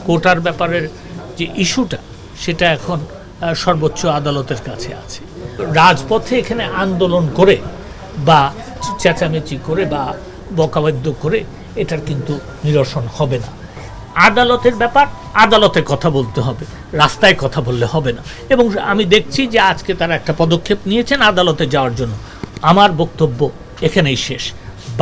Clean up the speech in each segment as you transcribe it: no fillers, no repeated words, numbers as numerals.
কোটার ব্যাপারের যে ইস্যুটা সেটা এখন সর্বোচ্চ আদালতের কাছে আছে। রাজপথে এখানে আন্দোলন করে বা চেঁচামেচি করে বা বকাবাদ্য করে এটার কিন্তু নিরসন হবে না। আদালতের ব্যাপার আদালতে কথা বলতে হবে, রাস্তায় কথা বললে হবে না। এবং আমি দেখছি যে আজকে তারা একটা পদক্ষেপ নিয়েছেন আদালতে যাওয়ার জন্য। আমার বক্তব্য এখানেই শেষ,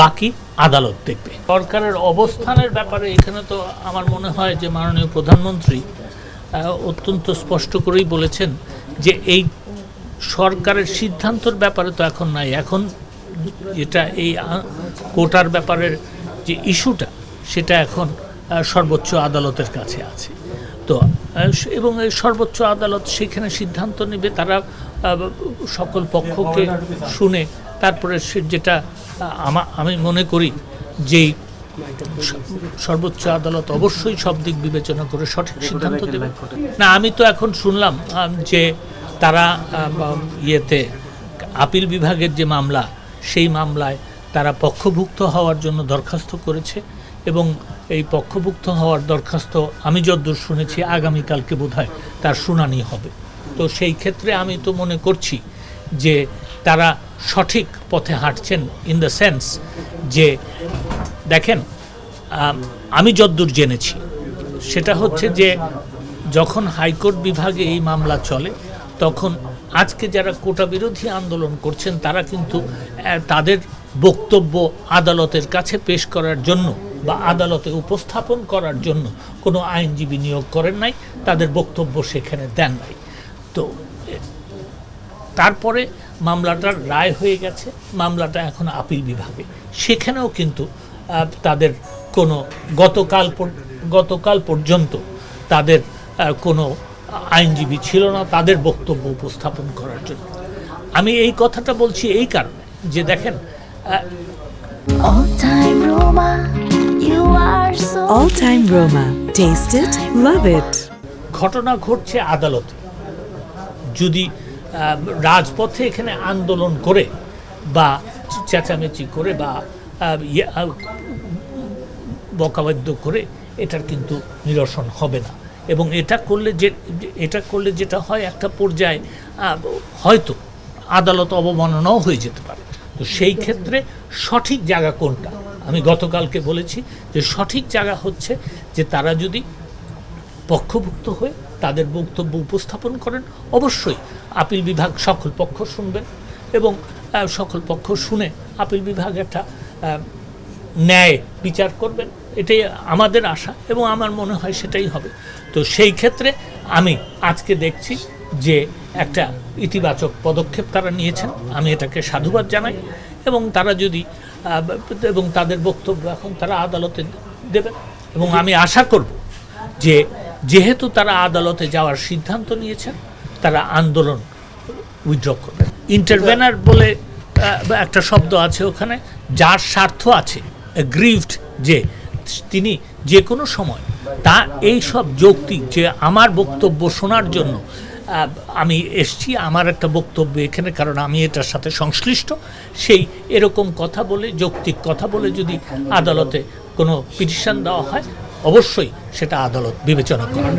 বাকি আদালত দেখবে। সরকারের অবস্থানের ব্যাপারে এখানে তো আমার মনে হয় যে মাননীয় প্রধানমন্ত্রী অত্যন্ত স্পষ্ট করেই বলেছেন যে এই সরকারের সিদ্ধান্তর ব্যাপারে তো এখন নাই, এখন যেটা এই কোটার ব্যাপারের যে ইস্যুটা সেটা এখন সর্বোচ্চ আদালতের কাছে আছে। তো এবং এই সর্বোচ্চ আদালত সেখানে সিদ্ধান্ত নেবে, তারা সকল পক্ষকে শুনে তারপরে যেটা আমি মনে করি যে সর্বোচ্চ আদালত অবশ্যই সব দিক বিবেচনা করে সঠিক সিদ্ধান্ত দেবে। না, আমি তো এখন শুনলাম যে তারা ইয়েতে আপিল বিভাগের যে মামলা, সেই মামলায় তারা পক্ষভুক্ত হওয়ার জন্য দরখাস্ত করেছে এবং এই পক্ষভুক্ত হওয়ার দরখাস্ত আমি যতদূর শুনেছি আগামীকালকে বোধহয় তার শুনানি হবে। তো সেই ক্ষেত্রে আমি তো মনে করছি যে তারা সঠিক পথে হাঁটছেন, ইন দ্য সেন্স যে দেখেন, আমি যতদূর জেনেছি সেটা হচ্ছে যে যখন হাইকোর্ট বিভাগে এই মামলা চলে তখন আজকে যারা কোটা বিরোধী আন্দোলন করছেন তারা কিন্তু তাদের বক্তব্য আদালতের কাছে পেশ করার জন্য বা আদালতে উপস্থাপন করার জন্য কোনো আইনজীবী নিয়োগ করেন নাই, তাদের বক্তব্য সেখানে দেন নাই। তো তারপরে মামলাটার রায় হয়ে গেছে, মামলাটা এখন আপিল বিভাগে, সেখানেও কিন্তু তাদের কোনো গতকাল পর্যন্ত তাদের কোনো আইনজীবী ছিল না তাদের বক্তব্য উপস্থাপন করার জন্য। আমি এই কথাটা বলছি এই কারণে যে দেখেন, All Time Roma. Taste it, love it. ঘটনা ঘটছে আদালতে। যদি রাজপথে এখানে আন্দোলন করে বা চেঁচামেচি করে বা বকাবাদ্য করে এটার কিন্তু নিরসন হবে না। এবং এটা করলে যেটা হয়, একটা পর্যায়ে হয়তো আদালত অবমাননাও হয়ে যেতে পারে। তো সেই ক্ষেত্রে সঠিক জায়গা কোনটা, আমি গতকালকে বলেছি যে সঠিক জায়গা হচ্ছে যে তারা যদি পক্ষভুক্ত হয়ে তাদের বক্তব্য উপস্থাপন করেন, অবশ্যই আপিল বিভাগ সকল পক্ষ শুনবেন এবং সকল পক্ষ শুনে আপিল বিভাগ একটা ন্যায় বিচার করবেন, এটাই আমাদের আশা এবং আমার মনে হয় সেটাই হবে। তো সেই ক্ষেত্রে আমি আজকে দেখছি যে একটা ইতিবাচক পদক্ষেপ তারা নিয়েছেন, আমি এটাকে সাধুবাদ জানাই। এবং তারা যদি এবং তাদের বক্তব্য এখন তারা আদালতে দেবেন এবং আমি আশা করব যে যেহেতু তারা আদালতে যাওয়ার সিদ্ধান্ত নিয়েছেন তারা আন্দোলন উইথড্র করবেন। ইন্টারভেনার বলে একটা শব্দ আছে ওখানে, যার স্বার্থ আছে গ্রিভড, যে তিনি যে কোনো সময় তা এই সব যৌক্তিক যে আমার বক্তব্য শোনার জন্য আমি এসছি, আমার একটা বক্তব্য এখানে কারণ আমি এটার সাথে সংশ্লিষ্ট, সেই এরকম কথা বলে যৌক্তিক কথা বলে যদি আদালতে কোনো পিটিশন দেওয়া হয় অবশ্যই সেটা আদালত বিবেচনা করে।